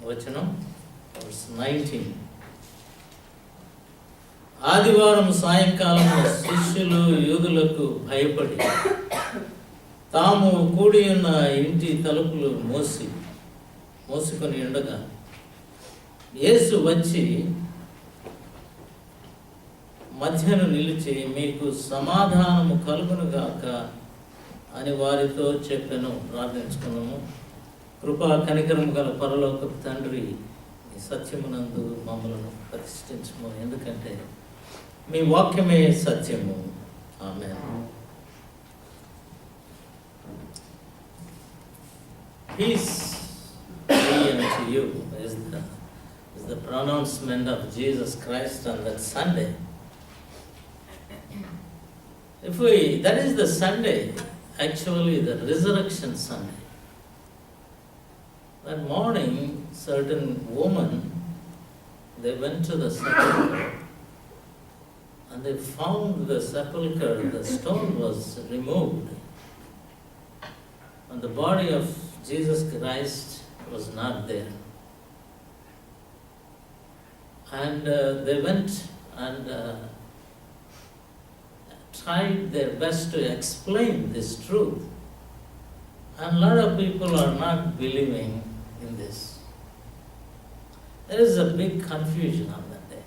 వచనం verse 19. ఆదివారం సాయంకాలం శిష్యులు యూదులకు భయపడి తాము కూడి ఉన్న ఇంటి తలుపులు మోసుకొని ఉండగా యేసు వచ్చి మధ్యను నిలిచి మీకు సమాధానము కలుగునుగాక అని వారితో చెప్పెను. ప్రార్థించుకున్నాము. కృపా కనికరము గల పరలోకపు తండ్రి, ఈ సత్యమునందు మమ్మలను ప్రతిష్ఠించము, ఎందుకంటే మీ వాక్యమే సత్యము. ఆమేన్. Peace be unto you is the pronouncement of Jesus Christ on that Sunday. That is the Sunday, actually the resurrection Sunday. That morning, certain women, they went to the sepulchre and they found the sepulchre, the stone was removed and the body of Jesus Christ was not there. And they went and tried their best to explain this truth. And a lot of people are not believing in this. There is a big confusion on that day.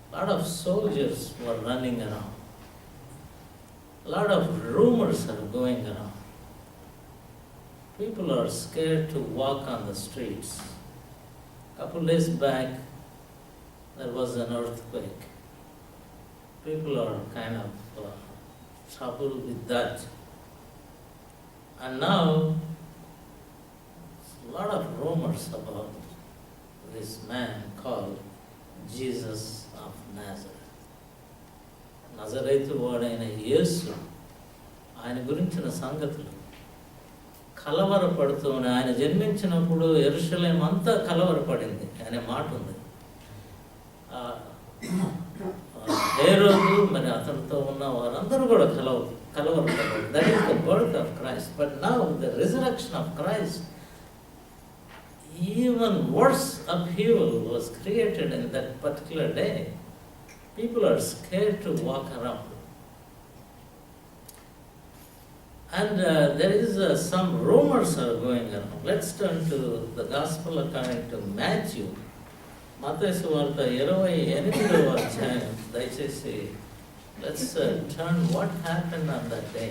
A lot of soldiers were running around. A lot of rumors are going around. People are scared to walk on the streets. A couple days back, there was an earthquake. People are kind of troubled with that. And now, a lot of rumors about this man called Jesus of Nazareth. నజరేతు వాడైన యేసు, ఆయన గురించిన సంగతులు కలవరపడుతూ ఉన్నాయి. ఆయన జన్మించినప్పుడు యెరూషలేం అంతా కలవరపడింది అనే మాట ఉంది. హేరోదు మరి అతనితో ఉన్న వారందరూ కూడా కలవరపడ్డారు. That is the birth of Christ. But now the resurrection of Christ, even worse upheaval was created in that particular day. People are scared to walk around. And there is some rumors are going around. Let's turn to the Gospel according to Matthew. మత్తయి సువార్త 28వ అధ్యాయం. దయచేసి let's turn what happened on that day.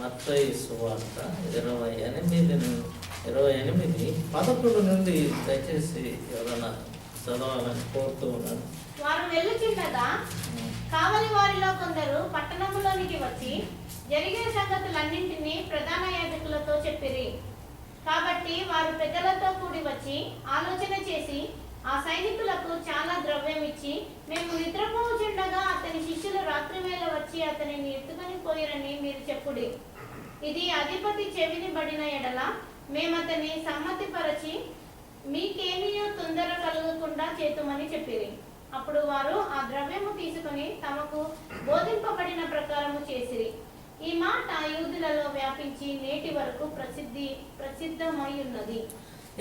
మత్తయి సువార్త 28:11 నుండి దయచేసి ఎవరైనా చదవాలని కోరుతూ ఉన్నాను. వారు వెళ్ళుచుండగా కావలి వారిలో కొందరు పట్టణములోనికి వచ్చి జరిగిన సంగతులన్నింటినీ ప్రధాన యాజకులతో చెప్పిరి. కాబట్టి వారు పెద్దలతో కూడి వచ్చి ఆలోచన చేసి ఆ సైనికులకు చాలా ద్రవ్యం ఇచ్చి, మేము నిద్రపోచుండగా అతని శిష్యులు రాత్రివేళ వచ్చి అతనిని ఎత్తుకొని పోయిరని మీరు చెప్పుడి. ఇది అధిపతి చెవిని బడిన ఎడల మేమతని సమ్మతిపరచి మీకేమీ తొందర కలగకుండా చేతుమని చెప్పిరి. అప్పుడు వారు ఆ ద్రవ్యము తీసుకుని తమకు బోధింపబడిన ప్రకారము చేసిరి. ఈ మాట యూదులలో వ్యాపించి నేటి వరకు ప్రసిద్ధమై ఉన్నది.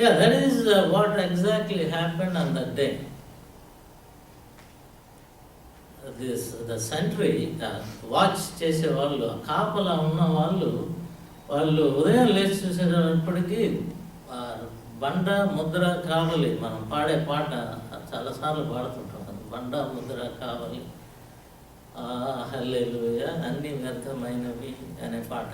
Yeah, that is what exactly happened on that day. The sentry, watch చేసే వాళ్ళు, కాపలా ఉన్న వాళ్ళు ఉదయం లేచి చూసేటప్పటికీ బండ ముద్ర కావలి, మనం పాడే పాట చాలాసార్లు పాడుతుంటాం, బండ ముద్ర కావలి, హల్లెలూయా, అన్ని వ్యర్థమైనవి అనే పాట.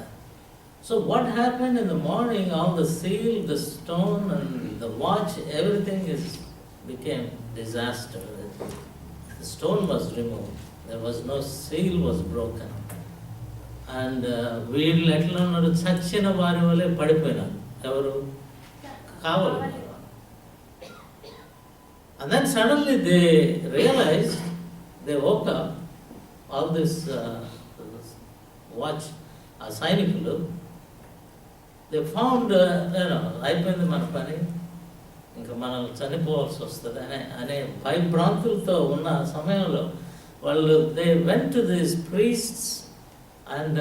So what happened in the morning, all the seal, the stone and the watch, everything became disaster. The stone was removed. There was no seal was broken. And వీళ్ళు ఎట్లా ఉన్నారు, చచ్చిన వారి వల్లే పడిపోయినారు. ఎవరు? కావాలి. And then suddenly they realized, they woke up, all this watch, సైనికులు, they found, అయిపోయింది మన పని, ఇంకా మనం చనిపోవాల్సి వస్తుంది అనే భయభ్రాంతులతో ఉన్న సమయంలో వాళ్ళు they went to these priests and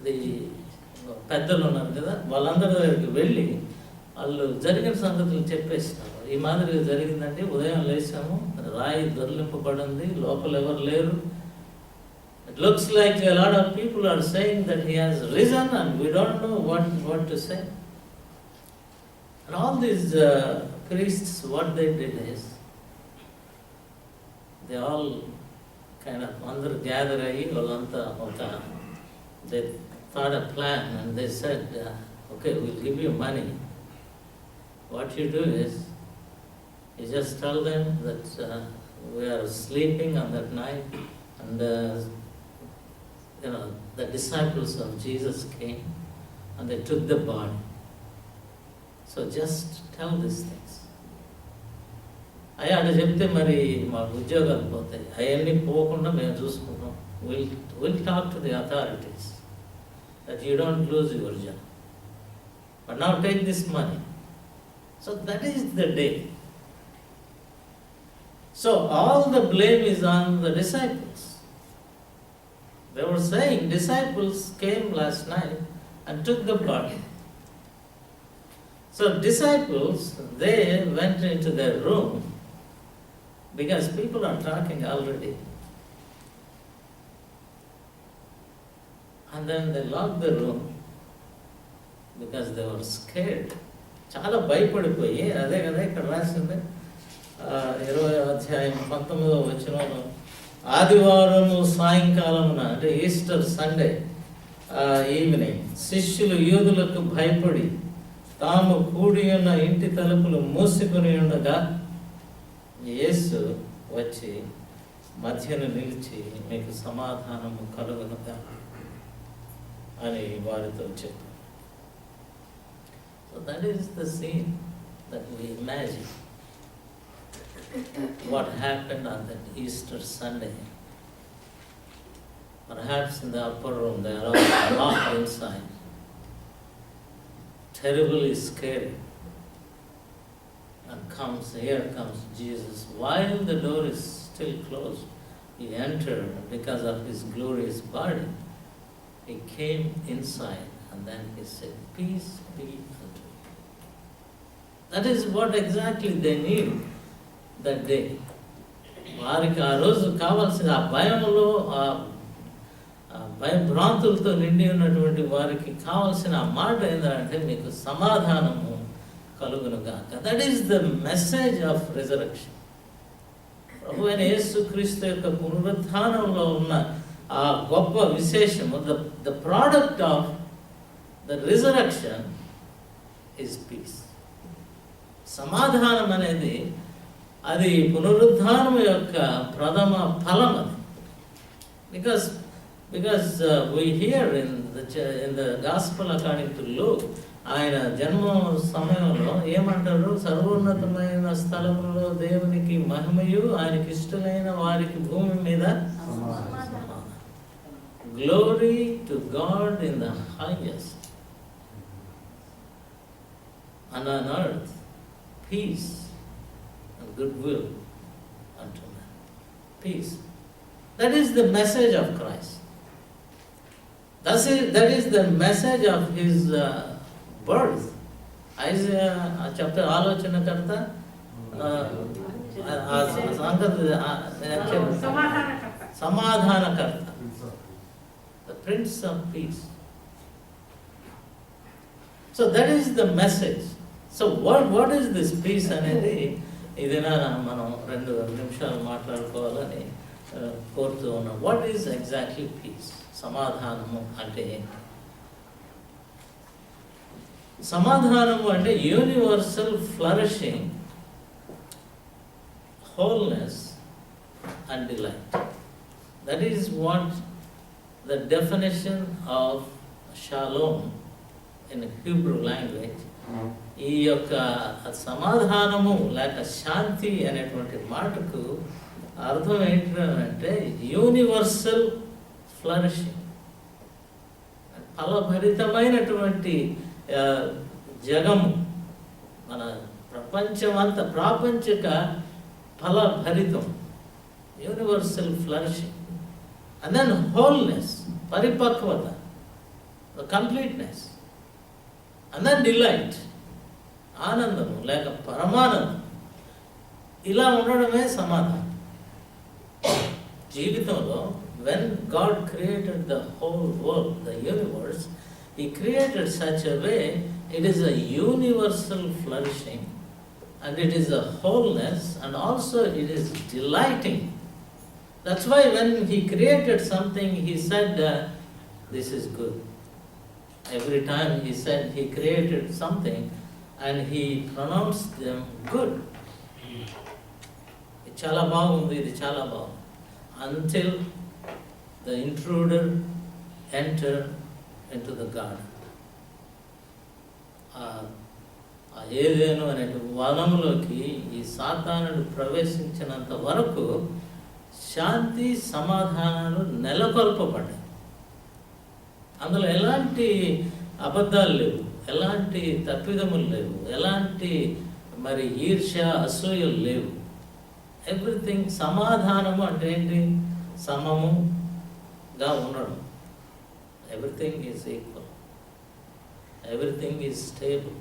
the పెద్దలు ఉన్నారు కదా, వాళ్ళందరి దగ్గరికి వెళ్ళి వాళ్ళు జరిగిన సంగతులు చెప్పేసినారు. ఈ మాదిరిగా జరిగిందండి, ఉదయం లేచాము, రాయి దొర్లింపబడింది, లోపల ఎవరు లేరు. It looks like a lot of people are saying that he has risen and we don't know what to say. And all these priests, what they did is, they all kind of అందరు gather అయ్యి వాళ్ళంతా they thought a plan and they said, okay, we'll give you money. What you do is, you just tell them that we are sleeping on that night and the disciples of Jesus came and they took the body. So just tell these things. అయ్యా అంటే చెప్తే మరి మాకు ఉద్యోగాలు పోతాయి, అవన్నీ పోకుండా మేము చూసుకుంటాం. Will talk to the authorities that you don't lose your job, but now take this money. So that is the day. So all the blame is on the disciples. They were saying disciples came last night and took the body. So disciples, they went into their room because people are talking already. And then they locked the room because they were scared. చాలా భయపడిపోయి, అదే కదా ఇక్కడ రాసింది 20వ అధ్యాయం 19వ వచనంలో, ఆదివారము సాయంకాలమున అంటే ఈస్టర్ సండే ఈవినింగ్ శిష్యులు యూదులకు భయపడి తాము కూడి ఉన్న ఇంటి తలుపులు మూసుకొని ఉండగా యేసు వచ్చి మధ్యన నిలిచి మీకు సమాధానము కలుగునుగా అని వారితో చెప్పారు. So that is the scene that we imagine what happened on that Easter Sunday. Perhaps in the upper room they are all locked inside, terribly scary. And here comes Jesus. While the door is still closed, he entered because of his glorious body. He came inside and then he said, peace be unto you. That is what exactly they need that day. వారికి ఆ రోజు కావాల్సిన ఆ భయంలో, ఆ భయభ్రాంతులతో నిండి ఉన్నటువంటి వారికి కావాల్సిన ఆ మాట ఏంటంటే మీకు సమాధానము కలుగునుగాక. That is the message of resurrection. ప్రభువైన యేసుక్రీస్తు యొక్క పునరుత్థానంలో ఉన్న ఆ గొప్ప విశేషము, the product of the resurrection is peace. సమాధానం అనేది అది పునరుద్ధానం యొక్క ప్రథమ ఫలం. అది because we hear in the gospel according to Luke, ఆయన జన్మ సమయంలో ఏమంటారు, సర్వోన్నతమైన స్థలములో దేవునికి మహిమయు ఆయనకి ఇష్టమైన వారికి భూమి మీద glory to God in the highest and on earth peace and goodwill unto men. Peace. That is the message of Christ. That is the message of his birth. Isaiah chapter ఆలోచనకర్త సమాధానకర్త, the Prince of Peace. So that is the message. So what is this peace అనేది ఇదేనా మనం 2 నిమిషాలు మాట్లాడుకోవాలని కోరుతూ ఉన్నాం. What is exactly peace? సమాధానము అంటే ఏంటి? సమాధానము అంటే universal flourishing, wholeness and delight. That is what the definition of shalom in Hebrew language. ఈ యొక్క సమాధానము లేక శాంతి అనేటువంటి మాటకు అర్థం ఏంటంటే యూనివర్సల్ ఫ్లరిషింగ్, ఫలభరితమైనటువంటి జగము, మన ప్రపంచమంతా ప్రాపంచిక ఫలభరితం, universal flourishing. And then wholeness, పరిపక్వత, the completeness. And then delight, ఆనందము లేక పరమానందం. ఇలా ఉండడమే సమాధానం. జీవితంలో when God created the whole world, the universe, He created such a way, it is a universal flourishing, and it is a wholeness, and also it is delighting. That's why when He created something, He said, this is good. Every time He said He created something, and He pronounced them good. ఇది చాలా బాగుంది, ఇది చాలా బాగుంది. Until the intruder entered into the garden. ఆ ఏదేను అనే వనంలోకి ఈ సాతానుడు ప్రవేశించినంత వరకు శాంతి సమాధానాలు నెలకొల్పబడ్డాయి. అందులో ఎలాంటి అబద్ధాలు లేవు, ఎలాంటి తప్పిదములు లేవు, ఎలాంటి మరి ఈర్ష్య అసూయలు లేవు. ఎవ్రీథింగ్ సమాధానము అంటే ఏంటి? సమముగా ఉండడం. Everything is equal, everything is stable,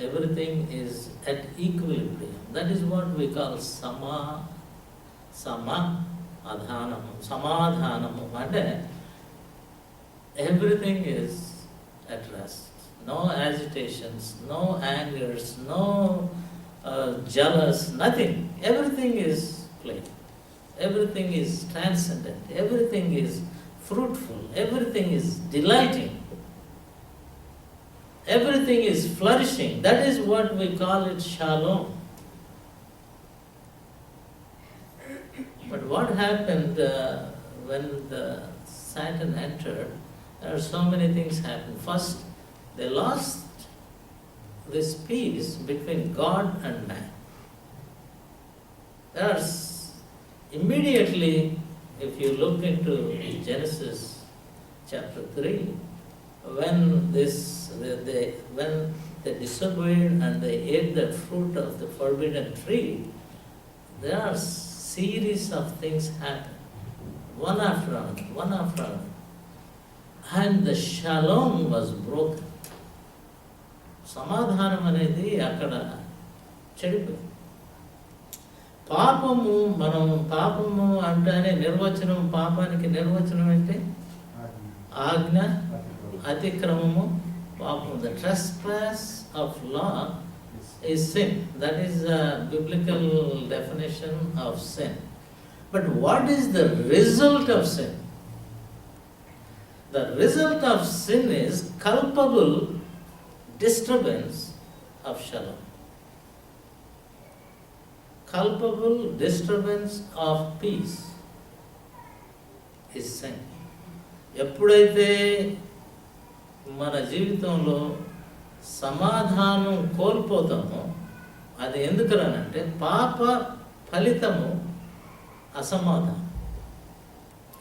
everything is at equilibrium. That is what we call సమాధానము. సమాధానము అంటే everything is at rest. No agitations, no angers, no jealous, nothing. Everything is plain. Everything is transcendent. Everything is fruitful. Everything is delighting. Everything is flourishing. That is what we call it shalom. But what happened when the Satan entered? There are so many things happened. First, they lost this peace between God and man. There are immediately, if you look into Genesis chapter 3, when they disobeyed and they ate the fruit of the forbidden tree, there are series of things happen, one after another, one after another. And the shalom was broken. సమాధానం అనేది అక్కడ చెడిపోయింది. పాపము అంటేనే నిర్వచనం, పాపానికి నిర్వచనం అంటే ఆజ్ఞ, అతిక్రమము, పాపం. The trespass of law is sin. That is a biblical definition of sin. But what is the result of sin? The result of sin is culpable disturbance of shalom. Culpable disturbance of peace is sin. ఎప్పుడైతే మన జీవితంలో సమాధానం కోల్పోతామో, అది ఎందుకనంటే పాప ఫలితము అసమాధానం.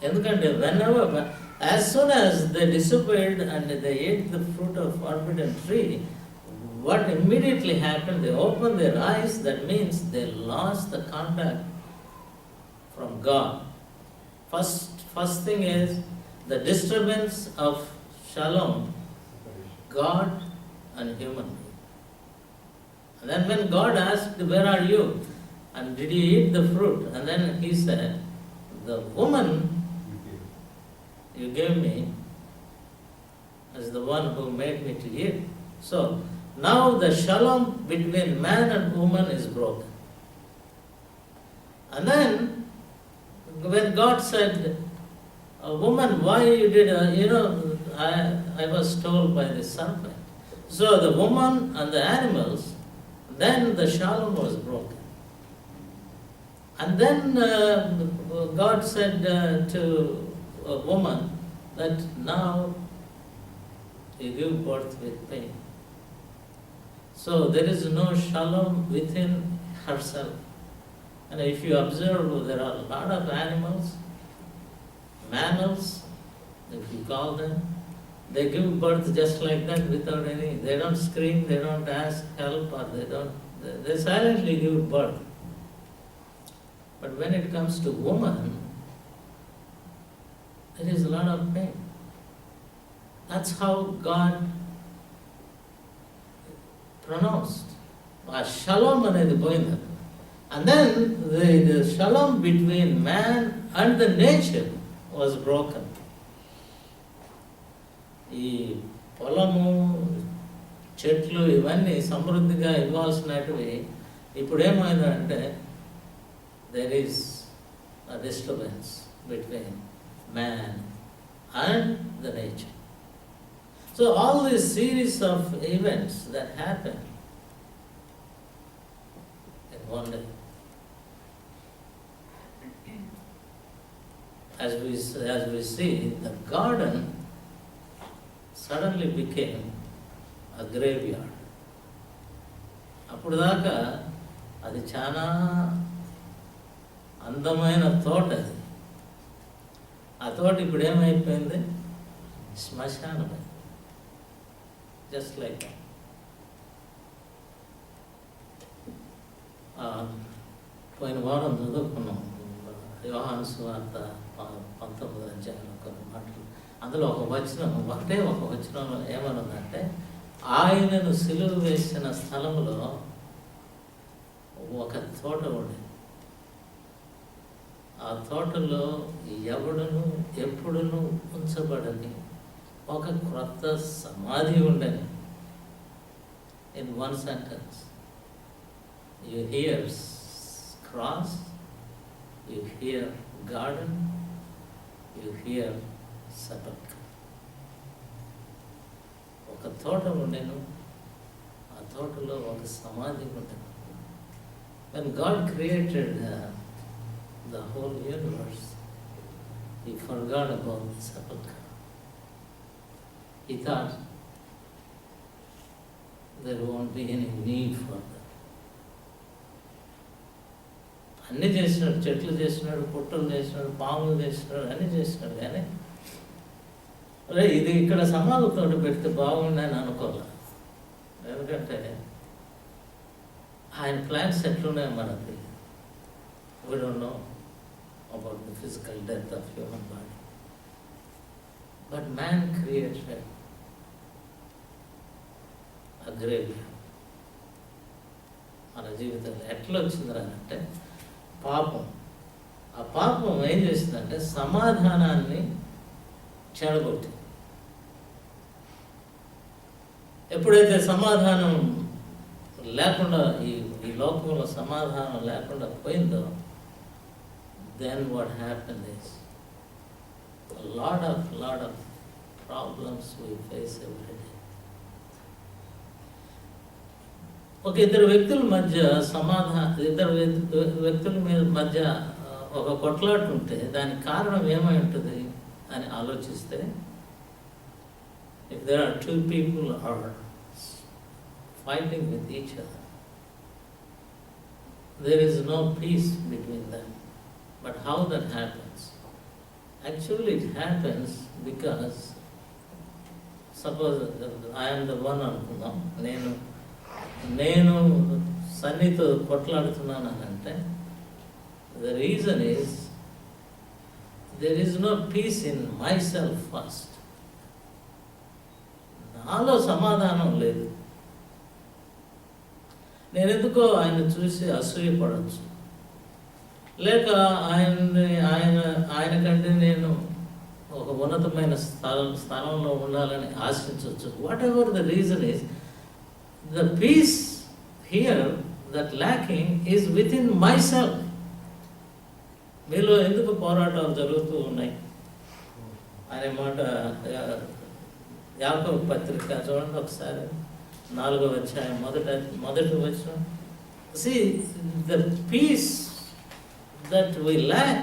ఎందుకంటే as soon as they disobeyed and they ate the fruit of forbidden tree, what immediately happened? They opened their eyes. That means they lost the contact from God. First thing is the disturbance of shalom, God and human being. And then when God asked, "Where are you? And did you eat the fruit?" And then He said, "The woman you gave me as the one who made me to eat." So now the shalom between man and woman is broken. And then when God said, "Woman, why you did, I was told by the serpent." So the woman and the animals, then the shalom was broken. And then God said to a woman that now you give birth with pain. So there is no shalom within herself. And if you observe, there are a lot of animals, mammals, if you call them, they give birth just like that without they don't scream, they don't ask help, or they silently give birth. But when it comes to woman, there is a lot of pain. That's how God pronounced. ఆ shalom అనేది పోయింది. And then the shalom between man and the nature was broken. ఈ పొలము, చెట్లు ఇవన్నీ సమృద్ధిగా ఇవ్వాల్సినవి ఇప్పుడు ఏమైందంటే there is a disturbance between man and the nature. So all these series of events that happen in one day, as we see, the garden suddenly became a graveyard. అప్పుడు దాకా అది చాలా అందమైన తోట. అది ఆ తోట ఇప్పుడు ఏమైపోయింది? శ్మశానమే. జస్ట్ లైక్ పోయిన వారం చదువుకున్నాం యోహాను సువార్త 19వ అధ్యాయంలో కొన్ని మాటలు. అందులో ఒక వచనంలో ఏమనుందంటే, ఆయనను సిలువ వేసిన స్థలంలో ఒక తోట ఉండేది. ఆ తోటలో ఎవడును ఎప్పుడును ఉంచబడని ఒక క్రొత్త సమాధి ఉండని. In one sentence, you hear cross, you hear garden, you hear sepulchre. ఒక తోట ఉండెను, ఆ తోటలో ఒక సమాధి ఉండెను. When God created the whole universe, He forgot about the sepulchre. He thought there won't be any need for that. అన్నీ చేసినాడు, చెట్లు చేసినాడు, పుట్టలు చేసినాడు, పాములు చేసినాడు, అన్నీ చేసినాడు. కానీ ఇది ఇక్కడ సమాధితో పెడితే బాగుండని అనుకోలే. ఎందుకంటే ఆయన ప్లాన్స్ ఎట్లున్నాయి మనకి. We don't know about the physical death of human body. But man created a graveyard. మన జీవితంలో ఎట్లా వచ్చిందిరా అంటే పాపం. ఆ పాపం ఏం చేసిందంటే సమాధానాన్ని చెడగొట్టింది. ఎప్పుడైతే సమాధానం లేకుండా ఈ లోకంలో సమాధానం లేకుండా పోయిందో, then what happened is a lot of problems we face every day. ఒక ఇద్దరు వ్యక్తుల మధ్య మధ్య ఒక కొట్లాట ఉంటే దానికి కారణం ఏమై ఉంటుంది అని ఆలోచిస్తే, if there are two people are fighting with each other, there is no peace between them. But how that happens? Actually it happens because, suppose I am the one అనుకుందాం, నేను సన్నితో కొట్లాడుతున్నాను అంటే, the reason is there is no peace in myself first. నాలో సమాధానం లేదు. నేను ఎందుకో ఆయన చూసి అసూయపడవచ్చు, లేక ఆయన కంటే నేను ఒక ఉన్నతమైన స్థానంలో ఉండాలని ఆశించవచ్చు. Whatever the reason is, the peace here that lacking is within myself. మీలో ఎందుకు పోరాటాలు జరుగుతూ ఉన్నాయి అనే మాట యాకోబు పత్రిక చూడండి ఒకసారి, 4వ అధ్యాయం మొదటి వచనం. See, the peace that we lack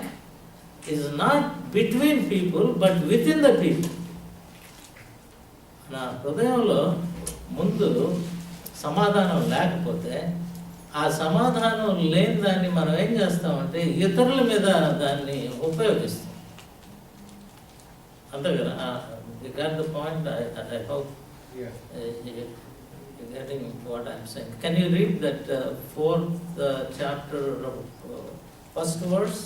is not between people but within the people. నా హృదయంలో ముందు సమాధానం లేకపోతే, ఆ సమాధానం లేని దాన్ని మనం ఏం చేస్తామంటే ఇతరుల మీద దాన్ని ఉపయోగిస్తాం. అంతే కదా? You got the point? I hope you're getting what I'm saying. Can you read that 4th chapter of 1st verse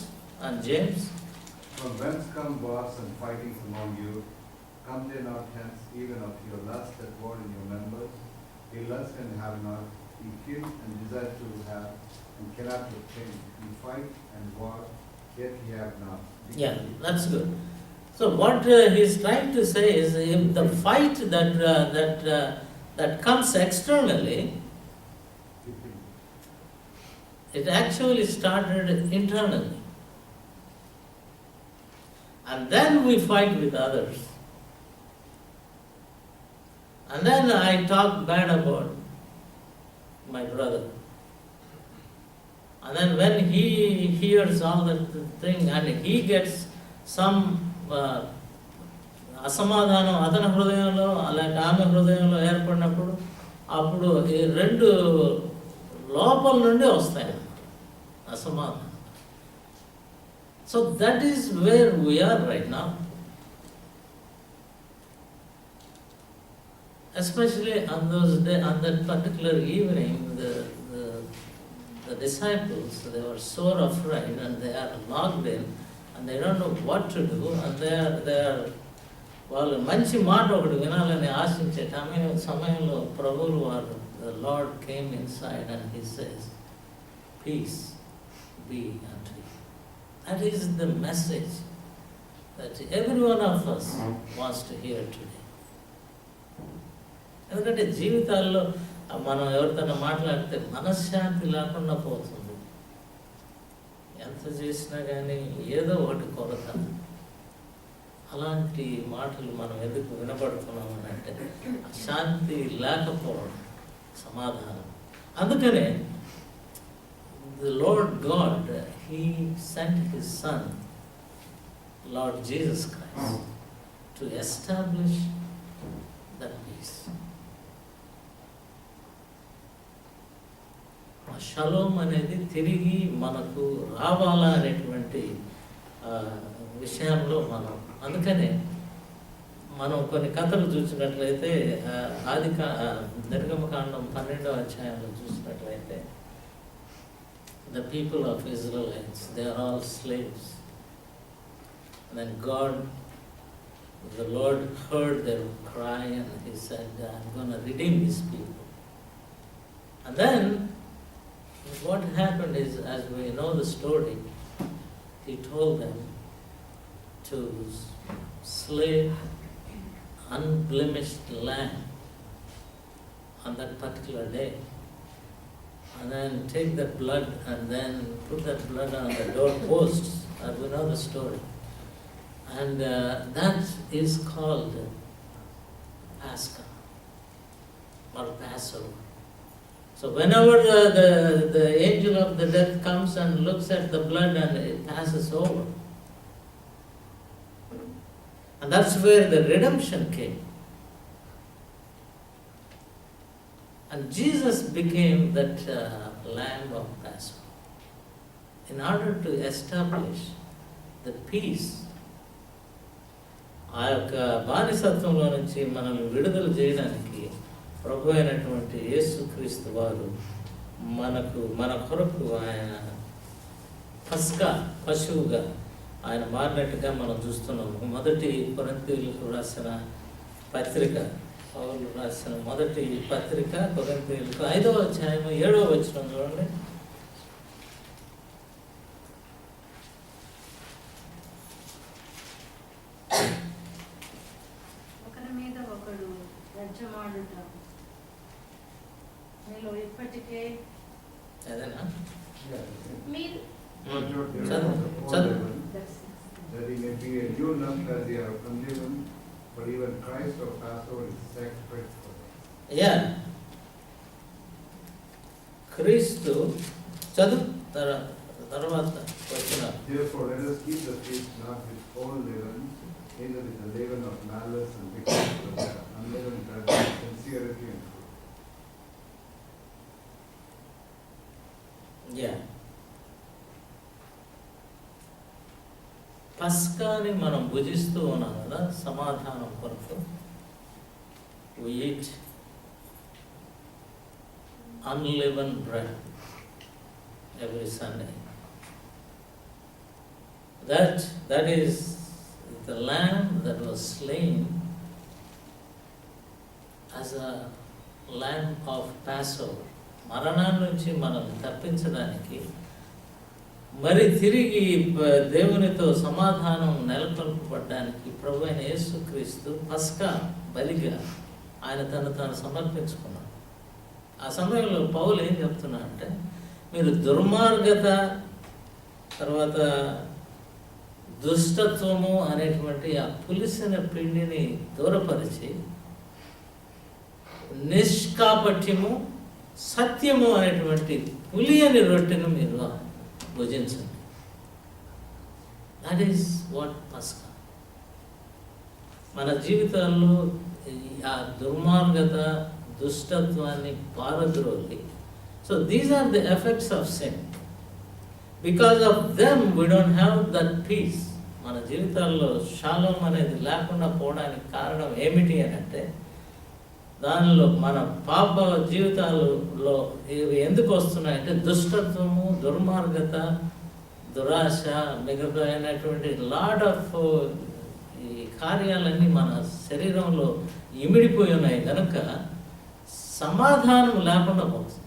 on James? From whence come wars and fightings among you? Come they not hence, even of your lust that war in your members. Ye lust and have not, ye kill and desire to have, and cannot obtain. Ye fight and war, yet ye have not. Yeah, that's good. So what he's trying to say is, if the fight that comes externally, it actually started internally. And then we fight with others. And then I talk bad about my brother. And then when he hears all that thing and he gets some అసమాధానం అతని హృదయంలో అలాగే ఆమె హృదయంలో ఏర్పడినప్పుడు అప్పుడు ఈ రెండు లోపల నుండి వస్తాయి అసమాధానం. So that is where we are right now. Especially on that particular evening, the disciples, they were so afraid and they are locked in and they don't know what to do, and they are వాళ్ళు మంచి మాట ఒకటి వినాలని ఆశించే సమయంలో ప్రభువులు వారు, the Lord came inside and he says, peace be unto you. That is the message that every one of us wants to hear today. ఎందుకంటే జీవితాల్లో మనం ఎవరితో మాట్లాడితే మనశ్శాంతి లేకుండా పోతుంది. ఎంత చేసినా కానీ ఏదో ఒకటి కొరత. అలాంటి మాటలు మనం ఎందుకు వినపడుతున్నాం అని అంటే శాంతి లేకపోవడం, సమాధానం. అందుకనే the Lord God, He sent His Son, Lord Jesus Christ, to establish that peace. ఆ షలోం అనేది తిరిగి మనకు రావాలా అనేటువంటి విషయంలో మనం, అందుకనే మనం కొన్ని కథలు చూసినట్లయితే నిర్గమకాండం 12వ అధ్యాయంలో చూసినట్లయితే the people of Israelites, they are all slaves. And then the Lord heard their cry and He said, I'm going to redeem these people. And then what happened is, as we know the story, He told them to slay unblemished lamb on that particular day. And then take that blood and then put that blood on the doorposts. We know the story. And that is called Pascha or Passover. So whenever the angel of the death comes and looks at the blood and it passes over. And that's where the redemption came. And Jesus became that lamb of Passover in order to establish the peace. ఆ యొక్క బానిసత్వంలో నుంచి మనల్ని విడుదల చేయడానికి ప్రభు అయినటువంటి యేసుక్రీస్తు వారు మన కొరకు ఆయన పస్కా పశువుగా ఆయన మారినట్టుగా మనం చూస్తున్నాము. మొదటి కొరింథీయులకు రాసిన పత్రిక, పౌలు రాసిన మొదటి పత్రిక కొరింథీయులకు 5వ అధ్యాయము 7వ వచనం చూడండి. ఒకరి మీద ఒకడు రాజ్యమాడుట మీలో ఇప్పటికే అదేనా? మీరు That he may be a new lump as they are unleavened, but even Christ of Passover is sacrificed for them. Yeah. క్రీస్తు తర్వాత వచ్చిన. Therefore, let us keep the feast not with old leaven, neither with the leaven of malice and wickedness, but with unleavened bread of sincerity and truth. Yeah. పస్కాని మనం భుజిస్తూ ఉన్నాం కదా సమాధానం కొరకు. We eat unleavened bread every Sunday. That is the lamb that was slain as a lamb of Passover. మరణాన్ని నుంచి మనల్ని తప్పించడానికి, మరి తిరిగి దేవునితో సమాధానం నెలకొల్పబడ్డానికి ప్రభు అయిన యేసుక్రీస్తు పస్కా బలిగా ఆయన తాను సమర్పించుకున్నాడు. ఆ సమయంలో పౌలు ఏం చెప్తున్నా అంటే, మీరు దుర్మార్గత, తర్వాత దుష్టత్వము అనేటువంటి ఆ పులిసిన పిండిని దూరపరిచి నిష్కాపట్యము, సత్యము అనేటువంటి పులియని రొట్టెను మీరు భుజించండి. దట్ ఈస్ వాట్ పస్కా. మన జీవితాల్లో ఆ దుర్మార్గత, దుష్టత్వాన్ని పారద్రోలి. So these are the effects of sin. Because of them we don't have that peace. మన జీవితాల్లో షాలోమ్ అనేది లేకుండా పోవడానికి కారణం ఏమిటి అని అంటే, దానిలో మన పాప జీవితాలలో ఇవి ఎందుకు వస్తున్నాయంటే దుష్టత్వము, దుర్మార్గత, దురాశ, మిగతాయినటువంటి లాట్ ఆఫ్ ఈ కార్యాలన్నీ మన శరీరంలో ఇమిడిపోయి ఉన్నాయి కనుక సమాధానం లేకుండా పోతుంది.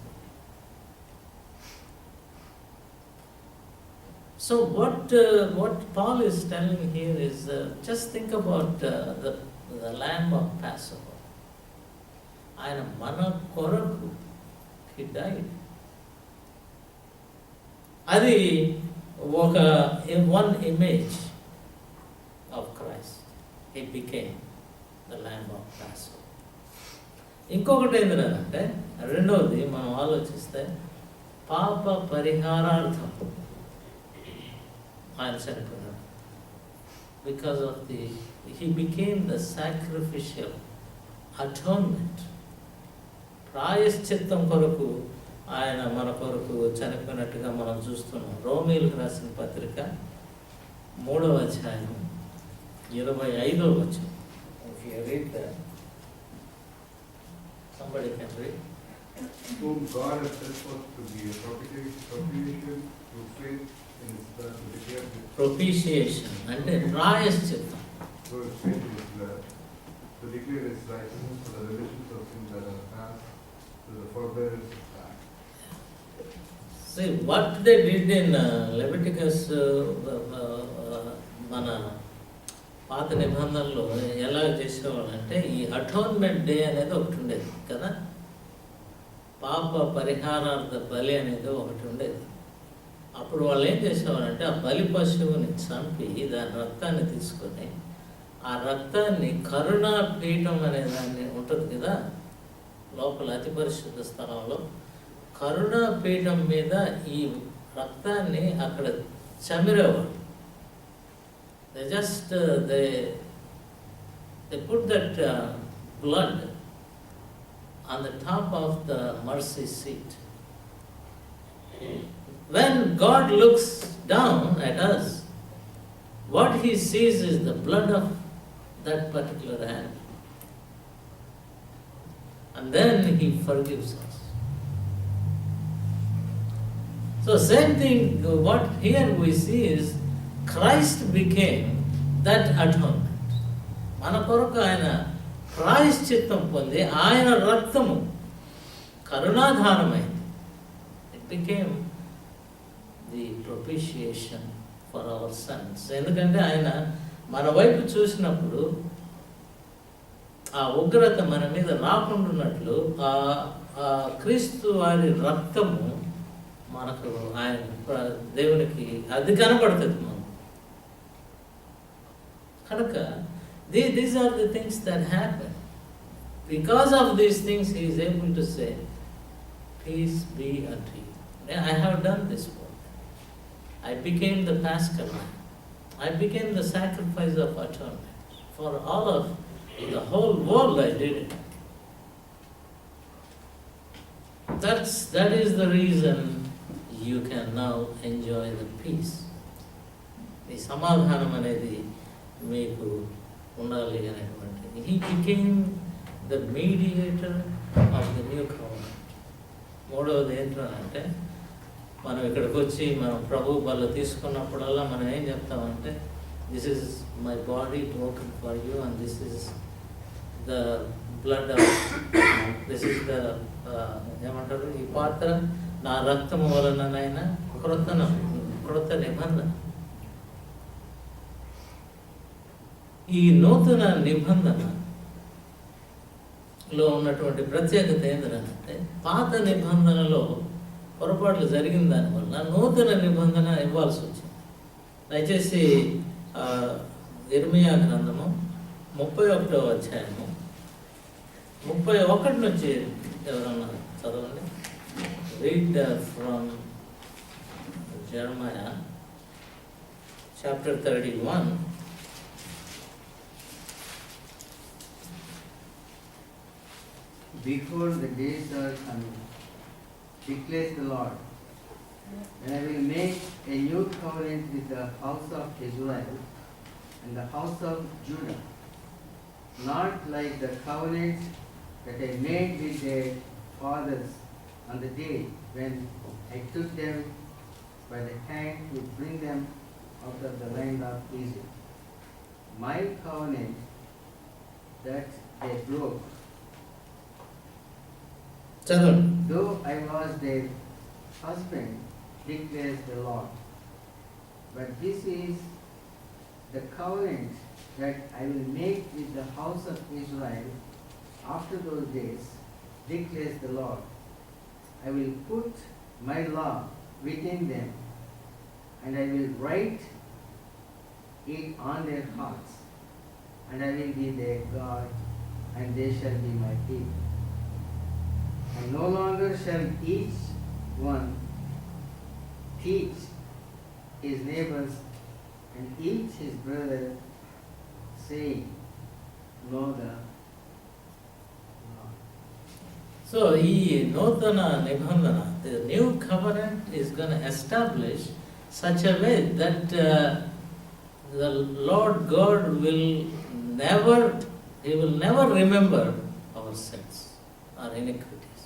So what Paul is telling here is just think about the lamb of Passover. ఆయన మన కొరకు he died. అది ఒక one image of Christ. He became the lamb of Passover. ఇంకొకటి ఏంటంటే, రెండవది మనం ఆలోచిస్తే పాప పరిహారార్థం ఆయన చనిపోయాడు. Because of he became the sacrificial atonement. ప్రాయశ్చిత్తం కొరకు ఆయన మన కొరకు చనిపోయినట్టుగా మనం చూస్తున్నాం. రోమీయులకు రాసిన పత్రిక 3వ అధ్యాయం 25వ వచనం. If you read that, somebody can read. Whom God has set forth to be a propitiation through faith in His blood to declare His Propitiation అంటే ప్రాయశ్చిత్తం. through His faith in His blood to declare His righteousness for the remissions of sins that are past to the forbearance of time. See what they did in Leviticus, మన పాత నిబంధనలో ఎలా చేసేవాళ్ళు అంటే, ఈ atonement day అనేది ఒకటి ఉండేది కదా, పాప పరిహారార్థ బలి అనేది ఒకటి ఉండేది. అప్పుడు వాళ్ళు ఏం చేసేవారంటే, ఆ బలి పశువుని చంపి దాని రక్తాన్ని తీసుకొని, ఆ రక్తాన్ని కరుణా పీఠం అనే దాన్ని ఉంటుంది కదా లోపల అతి పరిశుద్ధ స్థలంలో, కరుణా పీఠం మీద ఈ రక్తాన్ని అక్కడ చమిరేవాడు. They just they put that blood on the top of the mercy seat. When God looks down at us, what He sees is the blood of that particular animal, and then He forgives us. So same thing, what here we see is Christ became that atonement. మన కొరకు ఆయన ప్రాయశ్చిత్తం పొంది ఆయన రక్తము కరుణాధారమైంది. It became the propitiation for our sins. ఎందుకంటే ఆయన మన వైపు చూసినప్పుడు ఆ ఉగ్రత మన మీద రాకుండాన్నట్లు ఆ క్రీస్తు వారి రక్తము మనకు ఆయన దేవునికి అది కనపడుతుంది మనం కనుక. These are the things that happen. Because of these things He is able to say, peace be unto you. I have done this work. I became the Paschal Lamb. I became the sacrifice of atonement. For all of the whole world I did it. That is the reason you can now enjoy the peace. ఈ సమాధానం అనేది మీకు ఉండాలి అనేటువంటిది. He became the mediator of the new covenant. మూడవది ఏంటంటే, మనం ఇక్కడికి వచ్చి మనం ప్రభు బల్ల తీసుకున్నప్పుడల్లా మనం ఏం చెప్తామంటే, this is my body broken for you and this is the blood of, this is the, ఏమంటారు ఈ పాత్ర నా రక్తము వలననైనా క్రొత్త నిబంధన. ఈ నూతన నిబంధనలో ఉన్నటువంటి ప్రత్యేకత ఏంటంటే పాత నిబంధనలో పొరపాట్లు జరిగిన దానివల్ల నూతన నిబంధన ఇవ్వాల్సి వచ్చింది. దయచేసి ఇర్మియా గ్రంథము 31వ అధ్యాయము 31 నుంచి ఎవరన్నా చదవండి. Read from Jeremiah chapter 31. Behold, the days are coming, declares the Lord, and I will make a new covenant with the house of Israel and the house of Judah, not like the covenant that I made with their fathers on the day when I took them by the hand to bring them out of the land of Egypt. My covenant that they broke, though I was their husband, declares the Lord. But this is the covenant that I will make with the house of Israel after those days, declares the Lord. I will put my law within them, and I will write it on their hearts, and I will be their God, and they shall be my people. And no longer shall each one teach his neighbors and each his brother, saying, Know the Lord. So, ఈ నూతన నిబంధన, the new covenant is going to establish such a way that the Lord God will never remember our sins or iniquities.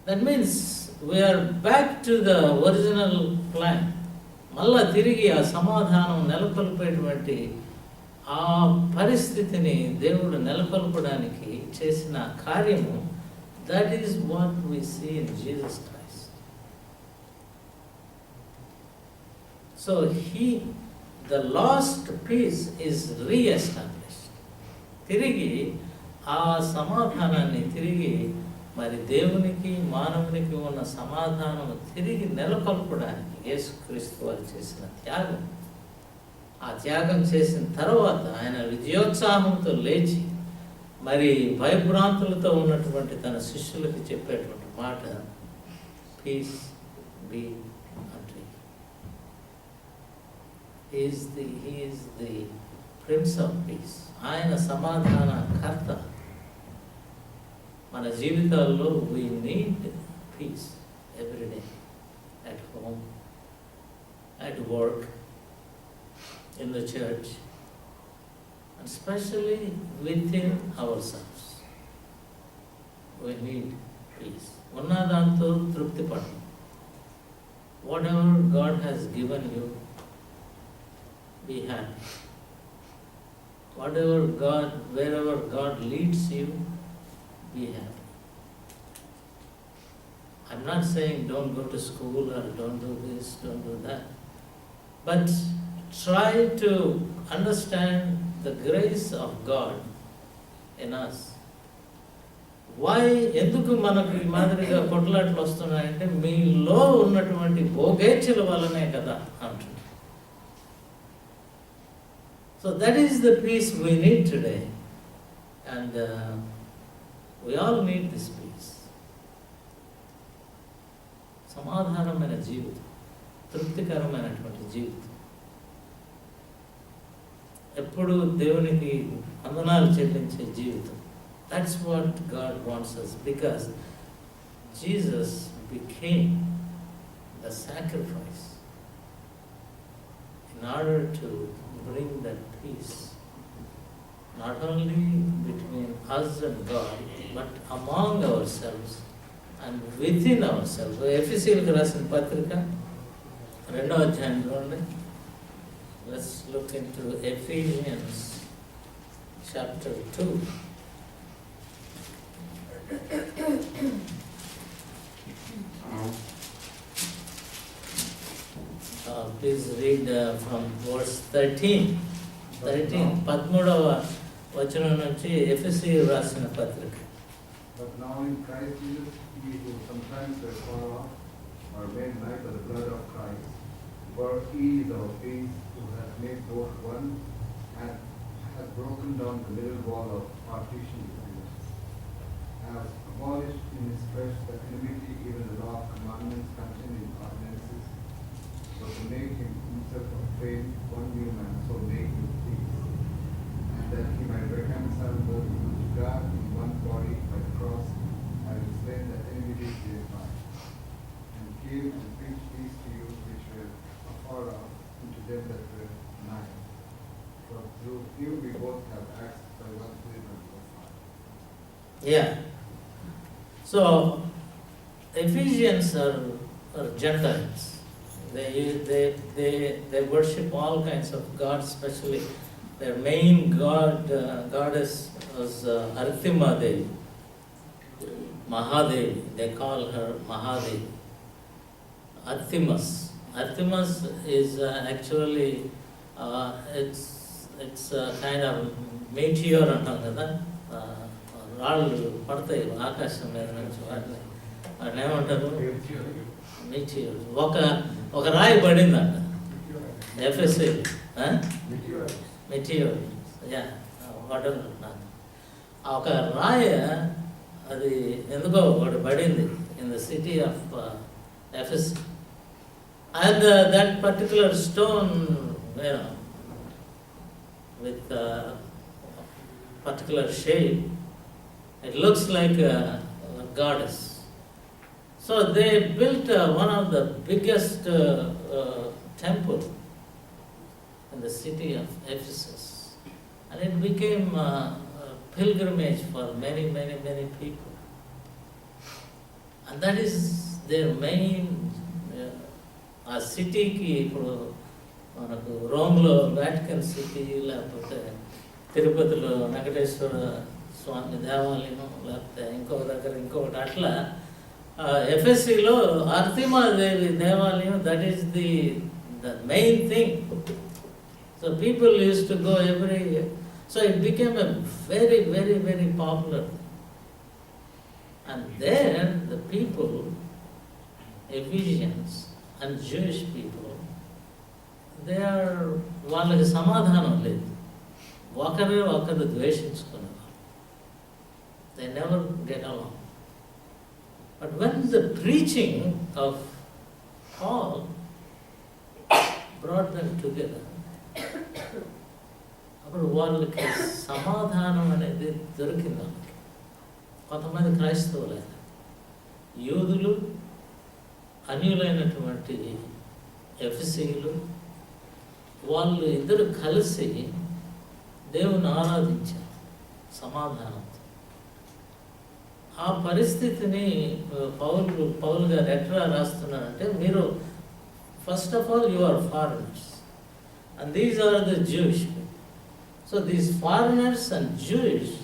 That means we are back to the original plan. మళ్ళా తిరిగి ఆ సమాధానం నెలకొల్పేటువంటి ఆ పరిస్థితిని దేవుడు నెలకొల్పడానికి చేసిన కార్యము, that is what we see in Jesus Christ. So the lost peace is re-established. తిరిగి ఆ సమాధానాన్ని తిరిగి మరి దేవునికి మానవునికి ఉన్న సమాధానం తిరిగి నెలకొల్పడానికి యేసుక్రీస్తు వారు చేసిన త్యాగం, ఆ త్యాగం చేసిన తర్వాత ఆయన విజయోత్సాహంతో లేచి మరి భయభ్రాంతులతో ఉన్నటువంటి తన శిష్యులకి చెప్పేటువంటి మాట, peace be unto you. He is the Prince of Peace. ఆయన సమాధాన కర్త. మన జీవితాల్లో we need peace every day, at home, at work, in the church, and especially within ourselves. We need peace. ఉన్నదాంతో తృప్తి పడడం. Whatever God has given you, be happy. Wherever God leads you, be happy. I'm not saying don't go to school or don't do this, don't do that. But try to understand the grace of God in us. Why? ఎందుకు మనకు ఈ మాదిరిగా కొట్లాట్లు వస్తున్నాయంటే మీలో ఉన్నటువంటి భోగేచ్ఛల వల్లనే కదా అంటున్నారు. So that is the peace we need today, and we all need this peace. సమాధానమైన జీవితం, తృప్తికరమైనటువంటి జీవితం, ఎప్పుడు దేవునికి వందనాలు చెల్లించే జీవితం. That's what God wants us, because Jesus became the sacrifice in order to bring that peace, not only between us and God, but among ourselves and within ourselves. ఎఫెసీయులకు రాసిన పత్రిక 2వ అధ్యాయం చూడండి. Let's look into Ephesians chapter 2. please read from verse 13. 13వ వచనం నుంచి ఎఫెసీ రాసిన పత్రిక. But now in Christ Jesus, ye who sometimes were far off are made nigh by the blood of Christ. For he is our peace, who hath made both one, and hath broken down the middle wall of partition between us, has abolished in his flesh the enmity, even the law of commandments contained in ordinances, so to make him himself of faith one new man, so making peace, and that he might reconcile both to God in one body by the cross, having slain the enmity thereby, and came and preached peace to you which were afar off, and to them that were nigh. For through him we both have access by one Spirit unto the Father. Yeah. So, Ephesians are Gentiles. They worship all kinds of gods, especially their main goddess was Arthima Devi, Mahadevi. They call her Mahadevi. Artemis is actually it's a kind of meteor అంటాం కదా, రాళ్ళు పడతాయి ఆకాశం మీద నుంచి, వాటిని ఏమంటారు, Meteor. ఒక రాయి పడిందంట ఎఫ్ఎస్సి, మెటీరియల్, వాటర్. ఒక రాయి అది ఎందుకో ఒకటి పడింది in the city of FSC. And that particular stone, with particular shape, it looks like a goddess. So they built one of the biggest temple in the city of Ephesus, and it became a pilgrimage for many people, and that is their main. ఆ సిటీకి ఇప్పుడు మనకు రోమ్లో Vatican city, లేకపోతే తిరుపతిలో వెంకటేశ్వర స్వామి దేవాలయం, లేకపోతే ఇంకొక దగ్గర ఇంకొకటి, అట్లా ఎఫ్ఎస్సిలో అర్తిమాదేవి దేవాలయం, that is the main thing. So people use to go every year. So it became a very popular. And there the people, Ephesians and Jewish people, వాళ్ళకి సమాధానం లేదు, ఒకరు ద్వేషించుకునేవారు. They never get along. But when the preaching of Paul brought them together, అప్పుడు వాళ్ళకి సమాధానం అనేది దొరికింది. కొంతమంది క్రైస్తవులు, యూదులు, అన్యులైనటువంటి ఎఫెసీయులు, వాళ్ళు ఇద్దరు కలిసి దేవుని ఆరాధించారు సమాధానంతో. ఆ పరిస్థితిని పౌలు గారు ఎట్లా రాస్తున్నారంటే, మీరు first of all you are foreigners and these are the Jewish people. So these foreigners and Jewish,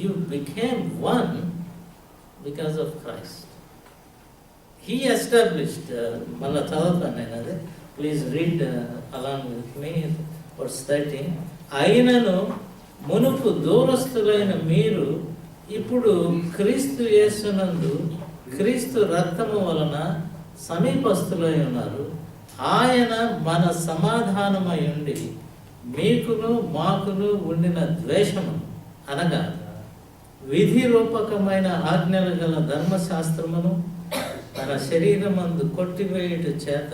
you became one because of Christ. He established, మళ్ళా చదువుతాను నేను అది, please read along with me, verse 13. అయినను మునుపు దూరస్తులైన మీరు ఇప్పుడు క్రీస్తు యేసునందు క్రీస్తు రక్తము వలన సమీపస్తులై ఉన్నారు. ఆయన మన సమాధానమై ఉండి మీకును మాకును ఉండిన ద్వేషము, అనగా విధి రూపకమైన ఆజ్ఞలు గల ధర్మశాస్త్రమును తన శరీరమందు కొట్టివేయుట చేత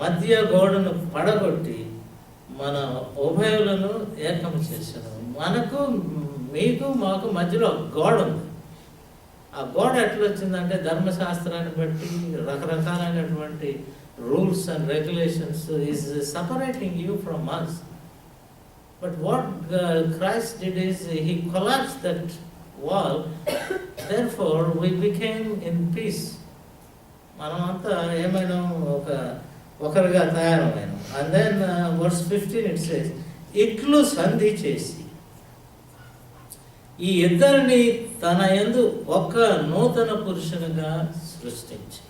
మధ్య గోడను పడగొట్టి మన ఉభయులను ఏకము చేశాను. మీకు మాకు మధ్యలో గోడ ఉంది. ఆ గోడ ఎట్లా వచ్చిందంటే, ధర్మశాస్త్రాన్ని బట్టి రకరకాలైనటువంటి rules and regulations is separating you from us. But what Christ did is he collapsed that wall. Therefore we became in peace. మనమంతా ఏమైనా ఒకరిగా తయారమైనాం. And then verse 15 it says, ఇట్లు సంధి చేసి ఈ ఇద్దరిని తన యందు ఒక నూతన పురుషునిగా సృష్టించి.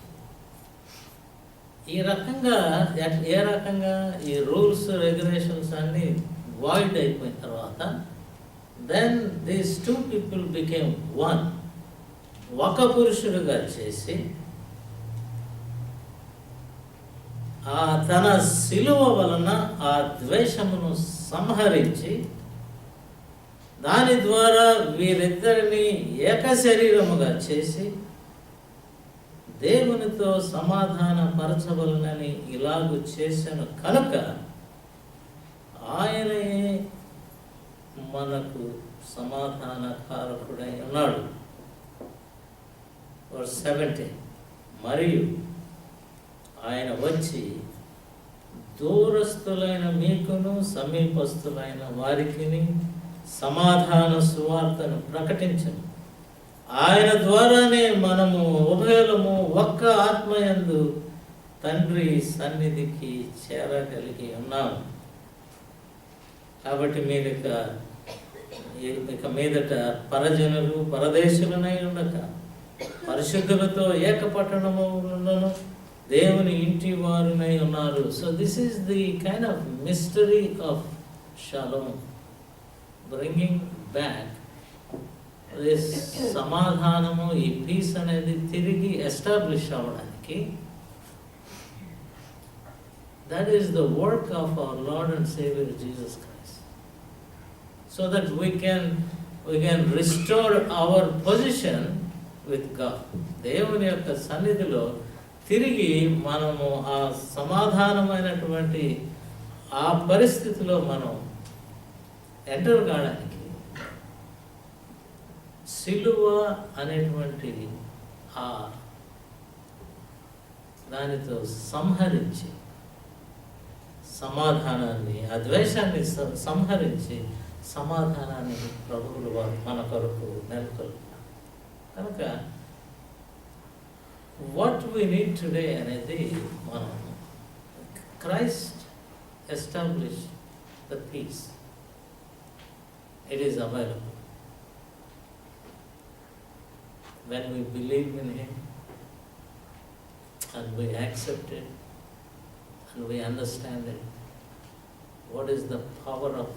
ఈ రకంగా ఏ రకంగా ఈ రూల్స్ రెగ్యులేషన్స్ అన్నీ వాయిడ్ అయిపోయిన తర్వాత then these two people became one. ఒక పురుషుడుగా చేసి తన శిలువ వలన ఆ ద్వేషమును సంహరించి దాని ద్వారా వీరిద్దరిని ఏక శరీరముగా చేసి దేవునితో సమాధాన పరచవలనని ఇలాగు చేశాను కనుక ఆయనే మనకు సమాధానకారకుడై ఉన్నాడు. వర్స్ 17 మరియు ఆయన వచ్చి దూరస్థులైన మీకును సమీపస్థులైన వారికిని సమాధాన సువార్తను ప్రకటించను. ఆయన ద్వారానే మనము ఉభయలము ఒక్క ఆత్మయందు తండ్రి సన్నిధికి చేరగలిగి ఉన్నాము. కాబట్టి మీరు ఇక మీదట పరజనులు పరదేశులనై ఉండక పరిశుద్ధులతో ఏకపట్టణములను దేవుని ఇంటి వారునై ఉన్నారు. So this is the kind of mystery of shalom, bringing back this సమాధానము, ఈ పీస్ అనేది తిరిగి ఎస్టాబ్లిష్ అవ్వడానికి. That is the work of our Lord and saviour Jesus Christ. So that we can restore our position with God. దేవుని యొక్క సన్నిధిలో తిరిగి మనము ఆ సమాధానమైనటువంటి ఆ పరిస్థితిలో మనం ఎంటర్ కావడానికి సిలువ అనేటువంటి ఆ దానితో సంహరించి సమాధానాన్ని, ఆ ద్వేషాన్ని సంహరించి సమాధానాన్ని ప్రభువులు మన కొరకు నెలకొల్పారు. కనుక వాట్ వీ నీడ్ టుడే అనేది మనం Christ establish the peace. It is available when we believe in Him and we accept it and we understand it. What is the power of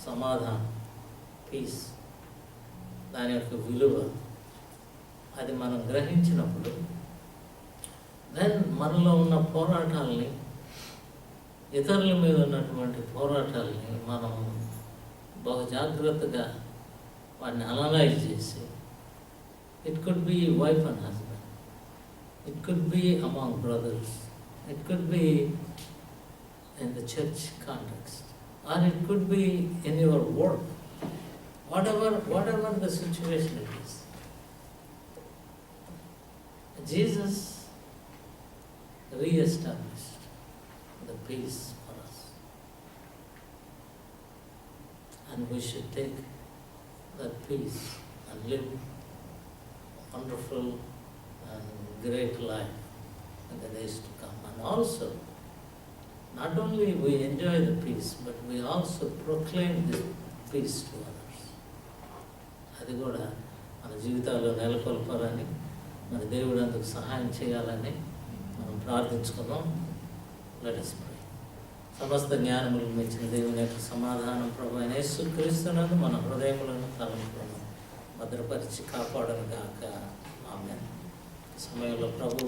samadhan, peace, దాని యొక్క విలువ అది మనం గ్రహించినప్పుడు then మనలో ఉన్న పోరాటాలని, ఇతరుల మీద ఉన్నటువంటి పోరాటాలని మనం బహు జాగ్రత్తగా వాటిని అనలైజ్ చేసి, it could be wife and husband, it could be among brothers, it could be in the church context, or it could be in your work, whatever the situation it is. Jesus re-established the peace for us, and we should take that peace and live wonderful and great life in the days to come. And also, not only we enjoy the peace, but we also proclaim this peace to others. అది కూడా మన జీవితాల్లో నెలకొల్పాలని, మన దేవుడు అందుకు సహాయం చేయాలని మనం ప్రార్థించుకుందాం. Let us pray. సమస్త జ్ఞానములు మెచ్చిన దేవుని యొక్క సమాధానం ప్రభు అయిన యేసుక్రీస్తునందు మన హృదయములను తలంపులను భద్రపరిచి కాపాడను గాక. ఆమేన్. సమయంలో ప్రభు